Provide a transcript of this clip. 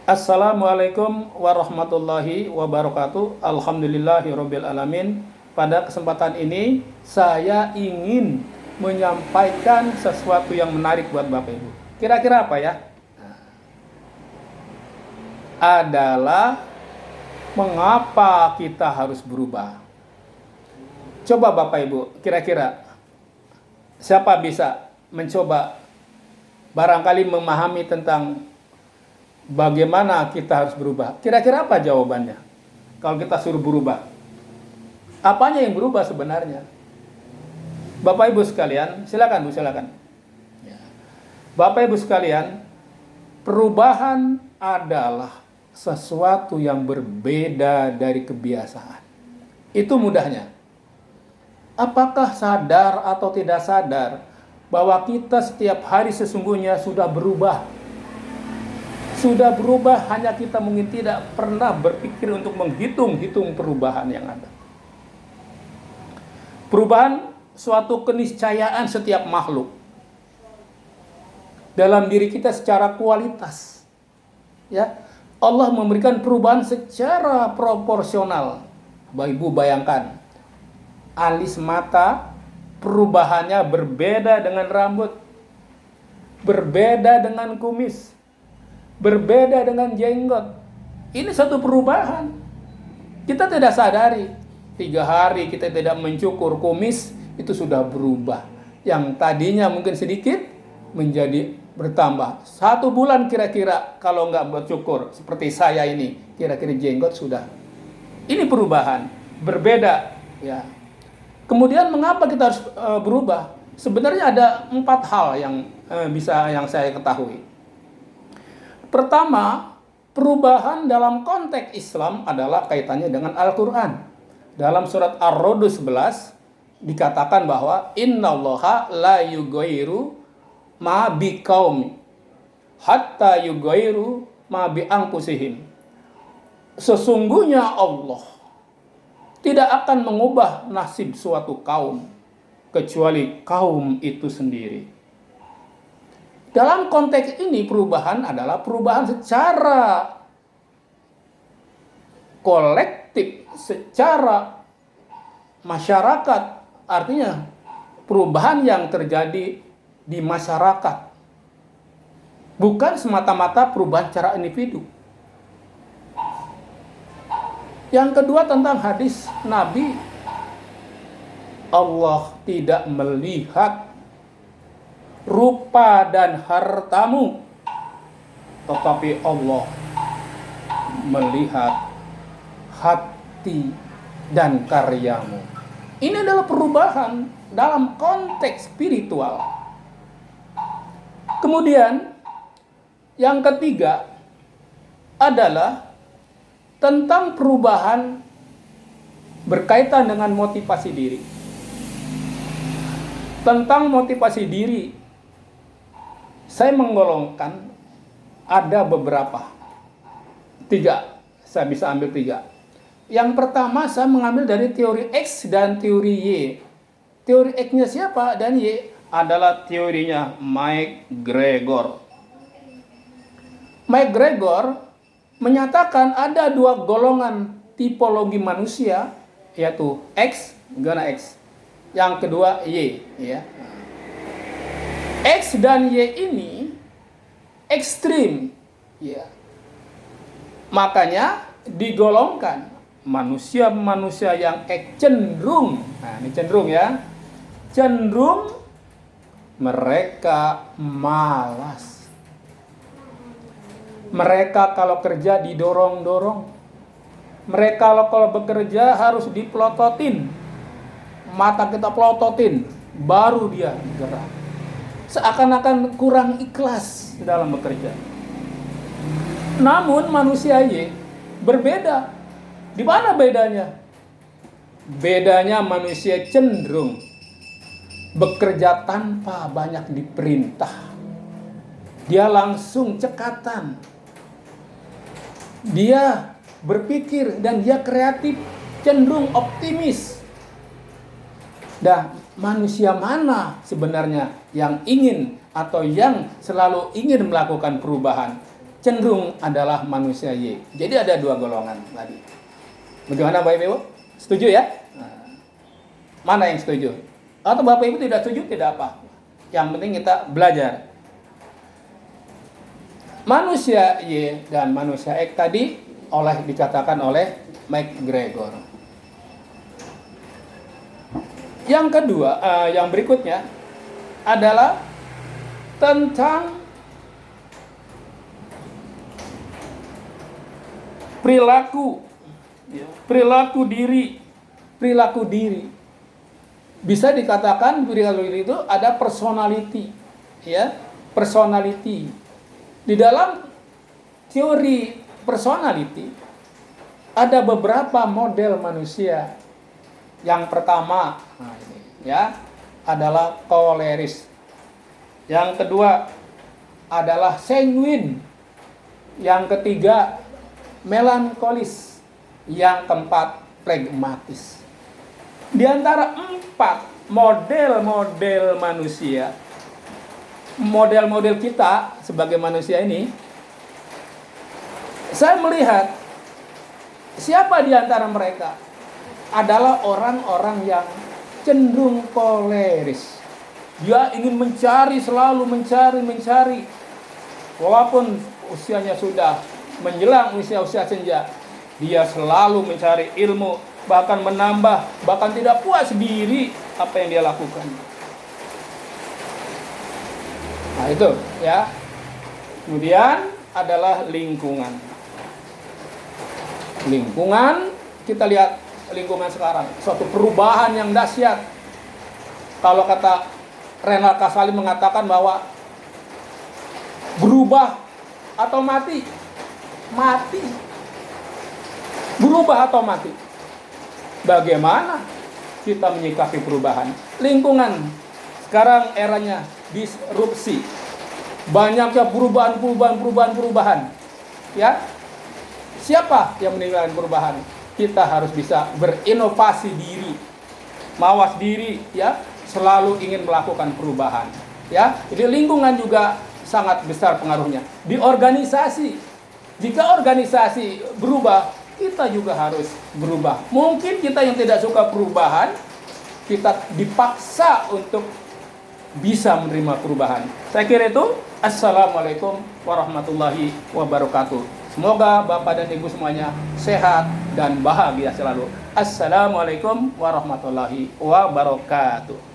Assalamualaikum warahmatullahi wabarakatuh. Alhamdulillahirabbil alamin. Pada kesempatan ini saya ingin menyampaikan sesuatu yang menarik buat Bapak Ibu. Kira-kira apa ya? Adalah mengapa kita harus berubah. Coba Bapak Ibu, kira-kira siapa bisa mencoba barangkali memahami tentang bagaimana kita harus berubah? Kira-kira apa jawabannya? Kalau kita suruh berubah, apanya yang berubah sebenarnya? Bapak Ibu sekalian, silakan Bu, silakan. Bapak Ibu sekalian, perubahan adalah sesuatu yang berbeda dari kebiasaan. Itu mudahnya. Apakah sadar atau tidak sadar bahwa kita setiap hari sesungguhnya sudah berubah? Sudah berubah, hanya kita mungkin tidak pernah berpikir untuk menghitung-hitung perubahan yang ada. Perubahan suatu keniscayaan setiap makhluk dalam diri kita secara kualitas. Ya, Allah memberikan perubahan secara proporsional. Bapak Ibu bayangkan, alis mata perubahannya berbeda dengan rambut, berbeda dengan kumis, berbeda dengan jenggot. Ini satu perubahan. Kita tidak sadari. 3 hari kita tidak mencukur kumis, itu sudah berubah. Yang tadinya mungkin sedikit menjadi bertambah. 1 bulan kira-kira kalau nggak bercukur seperti saya ini, kira-kira jenggot sudah. Ini perubahan. Berbeda. Ya. Kemudian mengapa kita harus berubah? Sebenarnya ada 4 hal yang saya ketahui. Pertama, perubahan dalam konteks Islam adalah kaitannya dengan Al-Quran. Dalam surat Ar-Ra'd 11 dikatakan bahwa innallaha la yughayyiru ma biqaumi hatta yughayyiru ma bi anfusihim. Sesungguhnya Allah tidak akan mengubah nasib suatu kaum kecuali kaum itu sendiri. Dalam konteks ini perubahan adalah perubahan secara kolektif, secara masyarakat. Artinya perubahan yang terjadi di masyarakat. Bukan semata-mata perubahan secara individu. Yang kedua tentang hadis Nabi, Allah tidak melihat rupa dan hartamu, tetapi Allah melihat hati dan karyamu. Ini adalah perubahan dalam konteks spiritual. Kemudian yang ketiga adalah tentang perubahan berkaitan dengan motivasi diri. Tentang motivasi diri, saya menggolongkan ada beberapa. 3, saya bisa ambil 3. Yang pertama saya mengambil dari teori X dan teori Y. Teori X-nya siapa dan Y adalah teorinya McGregor. McGregor menyatakan ada 2 golongan tipologi manusia, yaitu X, gana X. Yang kedua Y, ya. X dan Y ini ekstrim, ya. Makanya digolongkan manusia-manusia yang cenderung, nah ini cenderung ya, cenderung mereka malas. Mereka kalau kerja didorong-dorong. Mereka kalau bekerja harus dipelototin. Mata kita pelototin, baru dia gerak. Seakan-akan kurang ikhlas dalam bekerja. Namun manusia Y berbeda. Di mana bedanya? Bedanya manusia cenderung bekerja tanpa banyak diperintah. Dia langsung cekatan. Dia berpikir dan dia kreatif, cenderung optimis. Dan manusia mana sebenarnya yang ingin atau yang selalu ingin melakukan perubahan? cenderung adalah manusia Y. Jadi ada dua golongan tadi. Bagaimana Bapak Ibu? Setuju ya? Nah, mana yang setuju? Atau Bapak Ibu tidak setuju, tidak apa. Yang penting kita belajar. Manusia Y dan manusia X tadi dikatakan oleh McGregor. Yang kedua, yang berikutnya adalah tentang perilaku diri. Bisa dikatakan perilaku diri itu ada personality, ya, personality. Di dalam teori personality ada beberapa model manusia. Yang pertama, adalah koleris. Yang kedua adalah sanguin. Yang ketiga melankolis. Yang keempat pragmatis. Di antara 4 model manusia, model kita sebagai manusia ini, saya melihat siapa di antara mereka adalah orang-orang yang cenderung koleris. Dia ingin selalu mencari. Walaupun usianya sudah menjelang usia senja, dia selalu mencari ilmu, bahkan menambah, bahkan tidak puas diri apa yang dia lakukan. Nah itu ya. Kemudian adalah lingkungan. Kita lihat lingkungan sekarang, suatu perubahan yang dahsyat. Kalau kata Renal Kasali mengatakan bahwa berubah atau mati. Berubah atau mati. Bagaimana kita menyikapi perubahan? Lingkungan sekarang eranya disrupsi. Banyaknya perubahan. Ya. Siapa yang meninggalkan perubahan? Kita harus bisa berinovasi diri, mawas diri, ya, selalu ingin melakukan perubahan, ya. Jadi lingkungan juga sangat besar pengaruhnya. Di organisasi, jika organisasi berubah, kita juga harus berubah. Mungkin kita yang tidak suka perubahan, kita dipaksa untuk bisa menerima perubahan. Saya kira itu. Assalamualaikum warahmatullahi wabarakatuh. Semoga Bapak dan Ibu semuanya sehat dan bahagia selalu. Assalamualaikum warahmatullahi wabarakatuh.